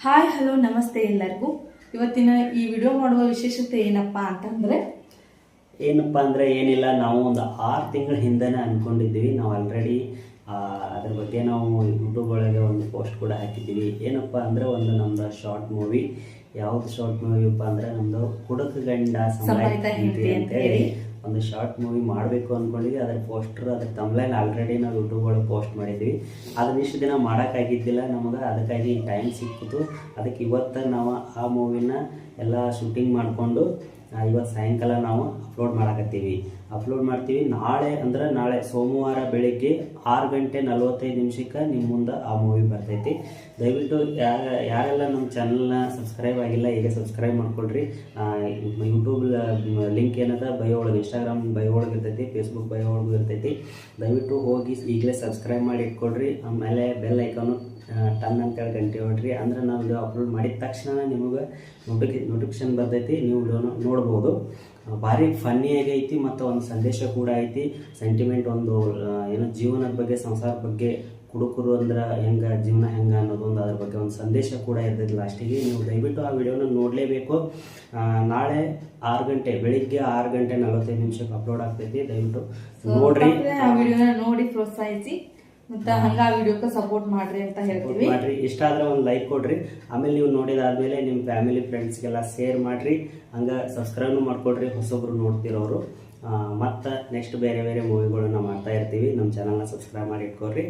Hi hello ನಮಸ್ತೆ ಎಲ್ಲರಿಗೂ. ಇವತ್ತಿನ ಈ ವಿಡಿಯೋ ಮಾಡುವ ವಿಶೇಷತೆ ಏನಪ್ಪಾ ಅಂತಂದ್ರೆ ಏನಿಲ್ಲ, ನಾವು ಒಂದು 6 ತಿಂಗಳ ಹಿಂದೆನೇ ಅಂದ್ಕೊಂಡಿದ್ದೀವಿ. ನಾವು ಆಲ್ರೆಡಿ ಅದ್ರ ಬಗ್ಗೆ ನಾವು ಯೂಟ್ಯೂಬ್ ಒಳಗೆ ಒಂದು ಪೋಸ್ಟ್ ಕೂಡ ಹಾಕಿದ್ದೀವಿ. ಏನಪ್ಪ ಅಂದರೆ ಒಂದು ನಮ್ಮದು ಶಾರ್ಟ್ ಮೂವಿ. ಯಾವುದು ಶಾರ್ಟ್ ಮೂವಿಪ್ಪ ಅಂದರೆ ನಮ್ಮದು ಕುಡುಕ ಗಂಡ ಸಂಬಾಯಿತ ಹೆಂಡತಿ ಅಂತೇಳಿ ಒಂದು ಶಾರ್ಟ್ ಮೂವಿ ಮಾಡಬೇಕು ಅಂದ್ಕೊಂಡಿದ್ವಿ. ಅದರ ಪೋಸ್ಟರ್, ಅದರ ತಮ್ಲೈನ್ ಆಲ್ರೆಡಿ ನಾವು ಯೂಟ್ಯೂಬ್ ಒಳಗೆ ಪೋಸ್ಟ್ ಮಾಡಿದ್ವಿ. ಅದನ್ನ ಇಷ್ಟು ದಿನ ಮಾಡೋಕ್ಕಾಗಿದ್ದಿಲ್ಲ ನಮಗೆ, ಅದಕ್ಕಾಗಿ ಟೈಮ್ ಸಿಕ್ಕಿತು. ಅದಕ್ಕೆ ಇವತ್ತು ನಾವು ಆ ಮೂವಿನ ಎಲ್ಲ ಶೂಟಿಂಗ್ ಮಾಡಿಕೊಂಡು ಇವತ್ತು ಸಾಯಂಕಾಲ ನಾವು ಅಪ್ಲೋಡ್ ಮಾಡ್ತೀವಿ. ನಾಳೆ ಸೋಮವಾರ ಬೆಳಿಗ್ಗೆ 6:45 ನಿಮ್ಮ ಮುಂದೆ ಆ ಮೂವಿ ಬರ್ತೈತಿ. ದಯವಿಟ್ಟು ಯಾರೆಲ್ಲ ನಮ್ಮ ಚಾನಲ್ನ ಸಬ್ಸ್ಕ್ರೈಬ್ ಆಗಿಲ್ಲ, ಈಗ ಸಬ್ಸ್ಕ್ರೈಬ್ ಮಾಡ್ಕೊಳ್ರಿ. ಯೂಟ್ಯೂಬ್ ಲಿಂಕ್ ಏನದ ಬಯೋ ಒಳಗೆ, ಇನ್ಸ್ಟಾಗ್ರಾಮ್ ಬಯೋ ಒಳಗೆ ಇರ್ತೈತಿ, ಫೇಸ್ಬುಕ್ ಬಯೋ ಒಳಗೂ ಇರ್ತೈತಿ. ದಯವಿಟ್ಟು ಹೋಗಿ ಈಗಲೇ ಸಬ್ಸ್ಕ್ರೈಬ್ ಮಾಡಿ ಇಟ್ಕೊಳ್ರಿ. ಆಮೇಲೆ ಬೆಲ್ ಐಕಾನು ಟನ್ ಅಂತೇಳಿ ಗಂಟೆ ಹೊಡ್ರಿ. ಅಂದ್ರೆ ನಾವು ವಿಡಿಯೋ ಅಪ್ಲೋಡ್ ಮಾಡಿದ ತಕ್ಷಣ ನಿಮಗೆ ನೋಟಿಫಿಕೇಶನ್ ಬರ್ತೈತಿ, ನೀವು ವಿಡಿಯೋನ ನೋಡ್ಬೋದು. ಭಾರಿ ಫನ್ನಿಯಾಗಿ ಐತಿ ಮತ್ತು ಒಂದು ಸಂದೇಶ ಕೂಡ ಐತಿ. ಸೆಂಟಿಮೆಂಟ್ ಒಂದು ಏನೋ ಜೀವನದ ಬಗ್ಗೆ, ಸಂಸಾರದ ಬಗ್ಗೆ, ಕುಡುಕರು ಅಂದ್ರೆ ಜೀವನ ಹೆಂಗೆ ಅನ್ನೋದೊಂದು ಅದ್ರ ಬಗ್ಗೆ ಒಂದು ಸಂದೇಶ ಕೂಡ ಇರ್ತೈತಿ ಲಾಸ್ಟಿಗೆ. ನೀವು ದಯವಿಟ್ಟು ಆ ವಿಡಿಯೋನ ನೋಡಲೇಬೇಕು. ನಾಳೆ ಬೆಳಿಗ್ಗೆ 6:45 ಅಪ್ಲೋಡ್ ಆಗ್ತೈತಿ. ದಯವಿಟ್ಟು ನೋಡ್ರಿ, ಆ ವಿಡಿಯೋನ ನೋಡಿ ಪ್ರೋತ್ಸಾಹಿಸಿ ಮತ್ತು ಹಂಗೆ ಆ ವಿಡಿಯೋಕ್ಕೆ ಸಪೋರ್ಟ್ ಮಾಡ್ರಿ ಅಂತ ಹೇಳ್ತೀವಿ. ಇಷ್ಟ ಆದರೆ ಒಂದು ಲೈಕ್ ಕೊಡ್ರಿ. ಆಮೇಲೆ ನೀವು ನೋಡಿದಾದ್ಮೇಲೆ ನಿಮ್ಮ ಫ್ಯಾಮಿಲಿ ಫ್ರೆಂಡ್ಸ್ಗೆಲ್ಲ ಶೇರ್ ಮಾಡಿರಿ. ಹಂಗೆ ಸಬ್ಸ್ಕ್ರೈಬ್ ಮಾಡ್ಕೊಡ್ರಿ ಹೊಸೊಬ್ರು ನೋಡ್ತಿರೋರು. ಮತ್ತು ನೆಕ್ಸ್ಟ್ ಬೇರೆ ಬೇರೆ ಮೂವಿಗಳನ್ನ ಮಾಡ್ತಾ ಇರ್ತೀವಿ. ನಮ್ಮ ಚಾನಲ್ನ ಸಬ್ಸ್ಕ್ರೈಬ್ ಮಾಡಿ ಇಟ್ಕೊಳ್ರಿ.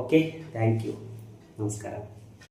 ಓಕೆ, ಥ್ಯಾಂಕ್ ಯು, ನಮಸ್ಕಾರ.